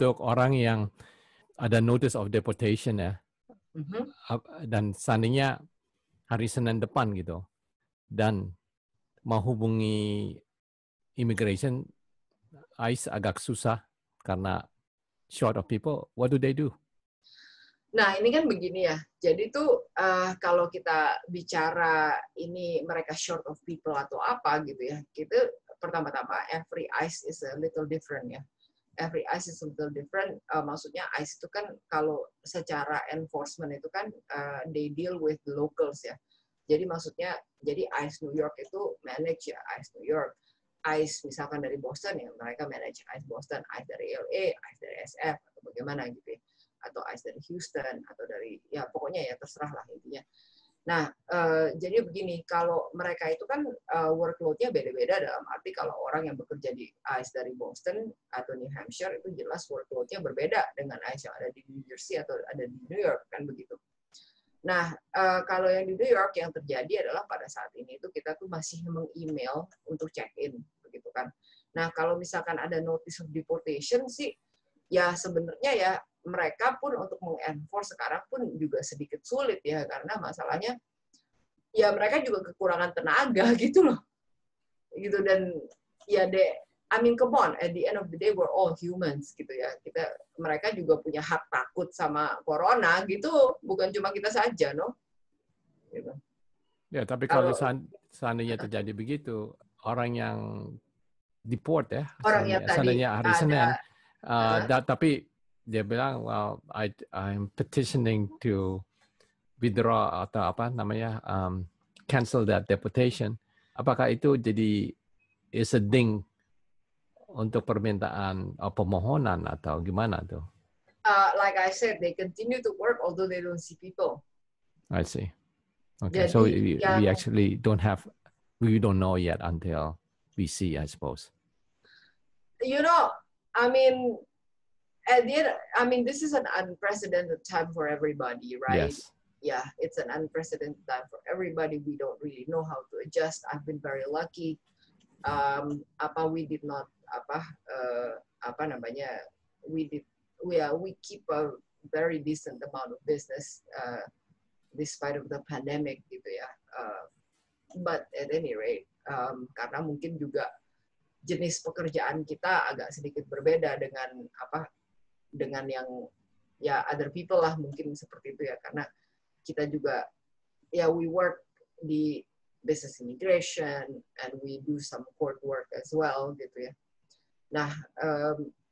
untuk orang yang ada notice of deportation ya, dan seandainya hari Senin depan gitu, dan mau hubungi immigration, ICE agak susah karena short of people, what do they do? Nah, ini kan begini ya. Jadi tuh kalau kita bicara ini mereka short of people atau apa gitu ya, kita pertama-tama every ICE is a little different ya. Every ICE is a little different. Maksudnya ICE itu kan kalau secara enforcement itu kan they deal with the locals ya. Jadi maksudnya, jadi ICE New York itu manage ya ICE New York. ICE misalkan dari Boston ya mereka manage ICE Boston, ICE dari LA, ICE dari SF atau bagaimana gitu ya. Atau ICE dari Houston atau dari ya pokoknya ya terserah lah intinya. Nah, jadi begini, kalau mereka itu kan workload-nya beda-beda dalam arti kalau orang yang bekerja di ICE dari Boston atau New Hampshire itu jelas workload-nya berbeda dengan ICE yang ada di New Jersey atau ada di New York kan begitu. Nah, kalau yang di New York yang terjadi adalah pada saat ini itu kita tuh masih meng-email untuk check-in begitu kan. Nah, kalau misalkan ada notice of deportation sih ya sebenarnya ya mereka pun untuk mengenforce sekarang pun juga sedikit sulit ya karena masalahnya ya mereka juga kekurangan tenaga gitu loh gitu dan ya I mean come on at the end of the day we're all humans gitu ya mereka juga punya hak takut sama corona gitu bukan cuma kita saja no gitu. Ya tapi kalau seandainya terjadi begitu orang yang deport ya orang yang tadi seandainya hari Senin tapi dia bilang, well, I'm petitioning to withdraw atau apa namanya, cancel that deportation. Apakah itu jadi is a ding untuk permintaan pemohonan atau gimana tuh? Like I said, they continue to work although they don't see people. I see. Okay, jadi, so we actually we don't know yet until we see, I suppose. You know, I mean. At the end, I mean, this is an unprecedented time for everybody, right? Yes. Yeah, it's an unprecedented time for everybody. We don't really know how to adjust. I've been very lucky. We did not we keep a very decent amount of business despite of the pandemic gitu ya. But at any rate, karena mungkin juga jenis pekerjaan kita agak sedikit berbeda dengan yang ya other people lah mungkin seperti itu ya karena kita juga ya we work di business immigration and we do some court work as well gitu ya. Nah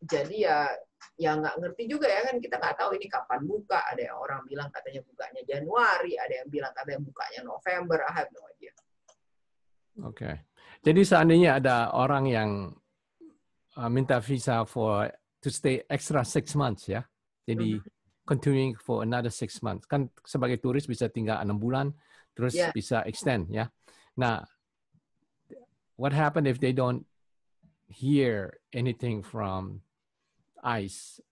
jadi ya nggak ngerti juga ya kan kita nggak tahu ini kapan buka, ada yang orang bilang katanya bukanya Januari, ada yang bilang katanya bukanya November, I have no idea. Oke. Jadi seandainya ada orang yang minta visa to stay extra 6 months ya. Jadi continuing for another 6 months. Kan sebagai turis bisa tinggal 6 bulan terus bisa extend ya. Nah, what happen if they don't hear anything from ICE?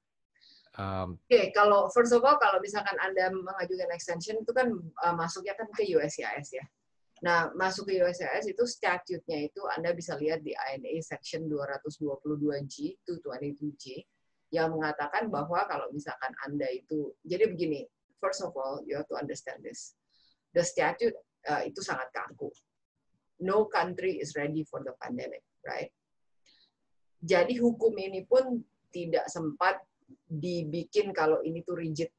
Oke, kalau first of all kalau misalkan Anda mengajukan extension itu kan masuknya kan ke USCIS ya. Nah, masuk ke USCIS itu statute-nya itu Anda bisa lihat di INA section 222G to 22G yang mengatakan bahwa kalau misalkan Anda itu, jadi begini, first of all, you have to understand this. The statute itu sangat kaku. No country is ready for the pandemic, right? Jadi hukum ini pun tidak sempat dibikin kalau ini tuh rigid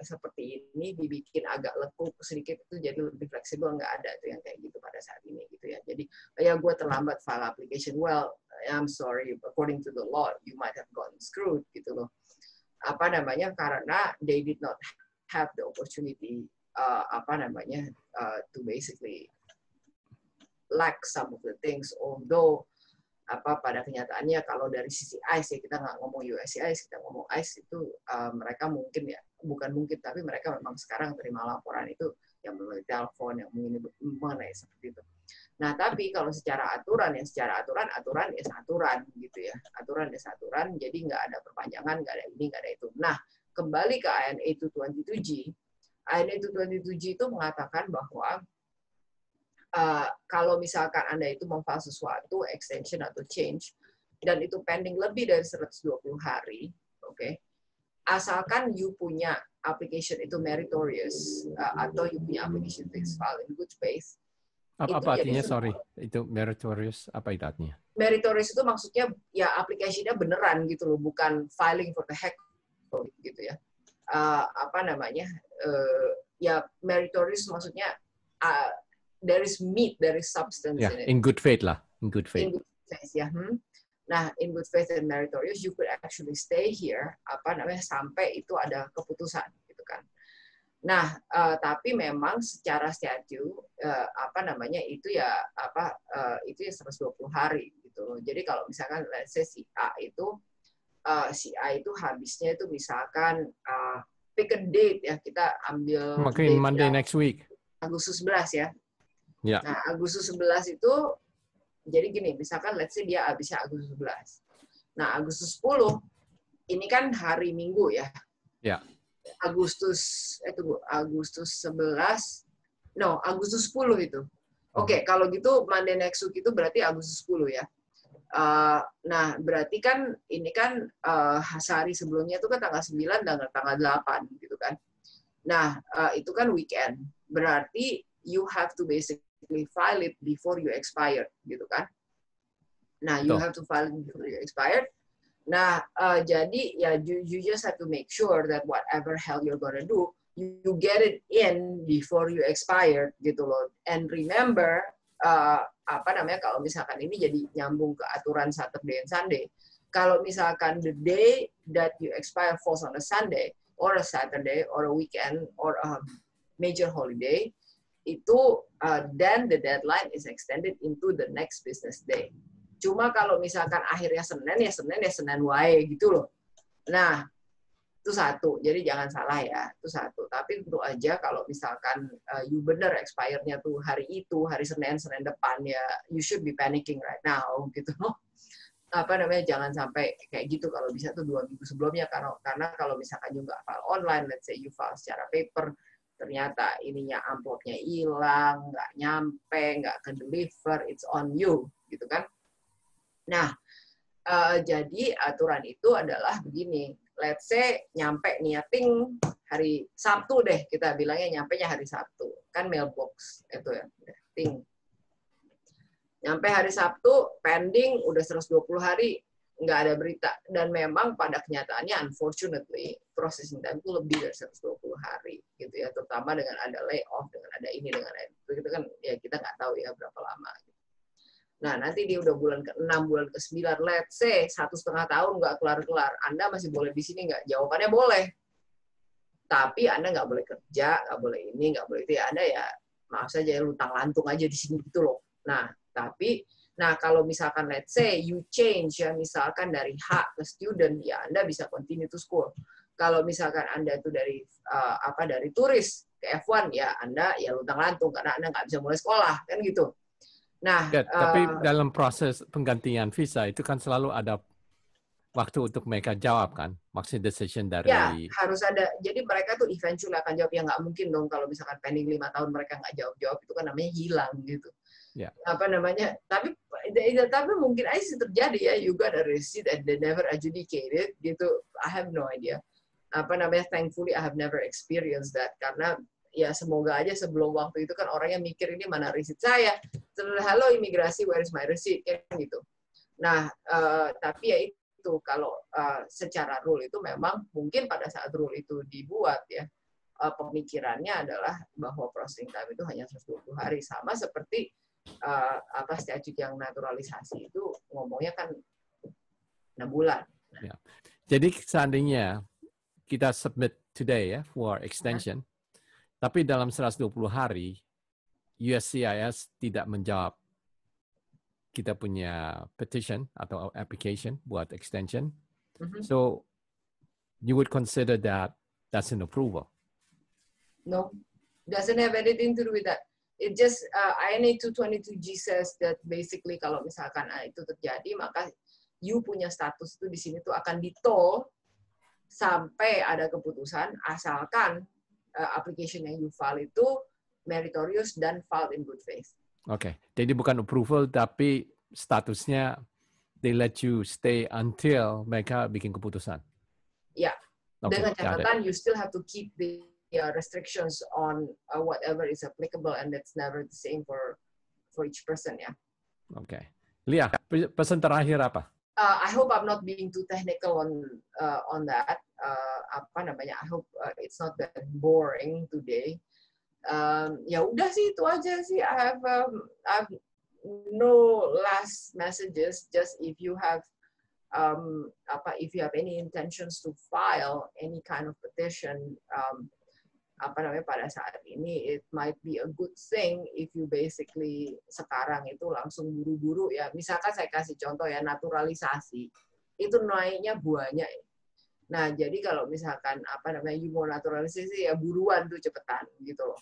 seperti ini dibikin agak lekuk sedikit itu jadi lebih fleksibel nggak ada tuh yang kayak gitu pada saat ini gitu ya jadi ya gue terlambat file application well I'm sorry according to the law you might have gotten screwed gitu loh karena they did not have the opportunity to basically lack some of the things although pada kenyataannya kalau dari sisi ICE ya kita nggak ngomong USCIS kita ngomong ICE itu mereka mungkin ya bukan mungkin tapi mereka memang sekarang terima laporan itu yang melalui telepon yang mengenai seperti itu. Nah tapi kalau secara aturan aturan gitu ya aturan jadi nggak ada perpanjangan nggak ada ini nggak ada itu. Nah kembali ke INA 222G INA 222G itu mengatakan bahwa kalau misalkan Anda itu memfile sesuatu, extension atau change, dan itu pending lebih dari 120 hari, Okay? Asalkan you punya application itu meritorious atau you punya application itu filed in good faith. Apa artinya, sorry, itu meritorious, apa itu artinya? Meritorious itu maksudnya ya aplikasinya beneran gitu loh, bukan filing for the heck gitu ya. Apa namanya? Ya meritorious maksudnya there is meat, there is substance in it. In good faith lah, in good faith. In good faith, ya. Nah, in good faith and meritorious, you could actually stay here, sampai itu ada keputusan, gitu kan. Nah, tapi memang secara statute, itu ya 120 hari, gitu. Jadi kalau misalkan, let's say si A itu habisnya itu misalkan pick a date ya, kita ambil mungkin Monday next week. Agustus 11 ya. Ya. Nah, Agustus 11 itu jadi gini, misalkan let's say dia habisnya Agustus 11. Nah, Agustus 10 ini kan hari Minggu ya. Ya. Agustus 10 itu. Oke, kalau gitu Monday next week itu berarti Agustus 10 ya. Nah, berarti kan ini kan sehari sebelumnya itu kan tanggal 9 dan tanggal 8 gitu kan. Nah, itu kan weekend. Berarti you have to basically file it before you expire, gitu kan? Nah, you have to file it before you expired. Nah, jadi ya you just have to make sure that whatever hell you're gonna do, you get it in before you expire, gitu loh. And remember, kalau misalkan ini jadi nyambung ke aturan Saturday and Sunday. Kalau misalkan the day that you expire falls on a Sunday or a Saturday or a weekend or a major holiday, itu then the deadline is extended into the next business day. Cuma kalau misalkan akhirnya Senin wae gitu loh. Nah, itu satu. Jadi jangan salah ya, itu satu. Tapi tentu aja kalau misalkan you bener expire-nya tuh hari Senin depan ya, you should be panicking right now gitu loh. Jangan sampai kayak gitu, kalau bisa tuh 2 minggu sebelumnya, karena kalau misalkan you nggak file online, let's say you file secara paper, ternyata ininya amplopnya hilang, nggak nyampe, nggak ke deliver, it's on you, gitu kan. Nah, jadi aturan itu adalah begini, let's say nyampe niating hari Sabtu deh, kita bilangnya nyampenya hari Sabtu, kan mailbox itu ya, ting. Nyampe hari Sabtu, pending, udah 120 hari, nggak ada berita. Dan memang pada kenyataannya, unfortunately, processing time itu lebih dari 120 hari, gitu ya. Terutama dengan ada layoff, dengan ada ini, dengan itu, gitu kan, ya kita nggak tahu ya berapa lama. Nah, nanti dia udah bulan ke-6, bulan ke-9, let's say 1,5 tahun nggak kelar-kelar. Anda masih boleh di sini nggak? Jawabannya boleh. Tapi Anda nggak boleh kerja, nggak boleh ini, nggak boleh itu. Ya Anda ya, maaf saja, luntang-lantung aja di sini gitu loh. Nah, kalau misalkan let's say you change ya, misalkan dari H ke student, ya Anda bisa continue to school. Kalau misalkan Anda itu dari dari turis ke F1, ya Anda ya luntang-lantung karena Anda nggak bisa mulai sekolah, kan gitu. Nah, ya, tapi dalam proses penggantian visa itu kan selalu ada waktu untuk mereka jawab kan, maksudnya decision dari. Ya, harus ada. Jadi mereka tuh eventually akan jawab, ya nggak mungkin dong kalau misalkan pending 5 tahun mereka nggak jawab-jawab, itu kan namanya hilang gitu. Ya. Tapi mungkin aja sih terjadi ya, you got a receipt and they never adjudicated gitu. I have no idea. Thankfully I have never experienced that, karena ya semoga aja sebelum waktu itu kan orangnya mikir, ini mana receipt saya. Halo imigrasi, where is my receipt, kan gitu. Nah, tapi ya itu kalau secara rule itu memang mungkin pada saat rule itu dibuat ya, pemikirannya adalah bahwa processing time itu hanya 120 hari, sama seperti statute yang naturalisasi itu ngomongnya kan 6 bulan. Ya. Jadi seandainya kita submit today ya for extension, tapi dalam 120 hari USCIS tidak menjawab kita punya petition atau application buat extension, so you would consider that's an approval? No, doesn't have anything to do with that. It just INA 222G says that basically kalau misalkan itu terjadi, maka you punya status itu di sini tuh akan ditol sampai ada keputusan, asalkan application yang you file itu meritorious dan filed in good faith. Oke, jadi bukan approval tapi statusnya they let you stay until mereka bikin keputusan. Okay, Dengan got it. catatan, you still have to keep the restrictions on whatever is applicable, and it's never the same for each person, ya. Okay. Lia, pesan terakhir apa? I hope I'm not being too technical on that. Apa namanya? I hope it's not that boring today. Ya udah sih, itu aja sih. I have no last messages. Just if you have if you have any intentions to file any kind of petition, pada saat ini, it might be a good thing if you basically sekarang itu langsung buru-buru ya. Misalkan saya kasih contoh ya, naturalisasi itu naiknya banyak. Nah, jadi kalau misalkan you mau naturalisasi ya buruan tuh cepetan gitu loh.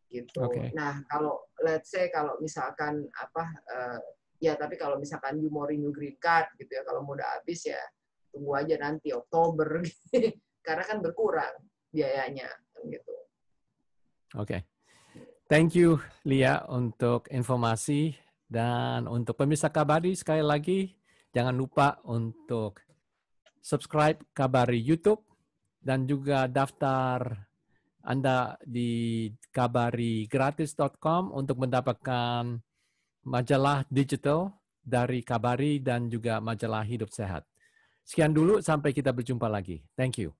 Gitu. Okay. Nah, kalau let's say kalau misalkan ya tapi kalau misalkan you mau renew green card gitu ya, kalau mau udah habis ya tunggu aja nanti Oktober karena kan berkurang biayanya gitu. Oke. Thank you Lia untuk informasi, dan untuk pemirsa Kabari sekali lagi jangan lupa untuk subscribe Kabari YouTube dan juga daftar Anda di kabarigratis.com untuk mendapatkan majalah digital dari Kabari dan juga majalah Hidup Sehat. Sekian dulu, sampai kita berjumpa lagi. Thank you.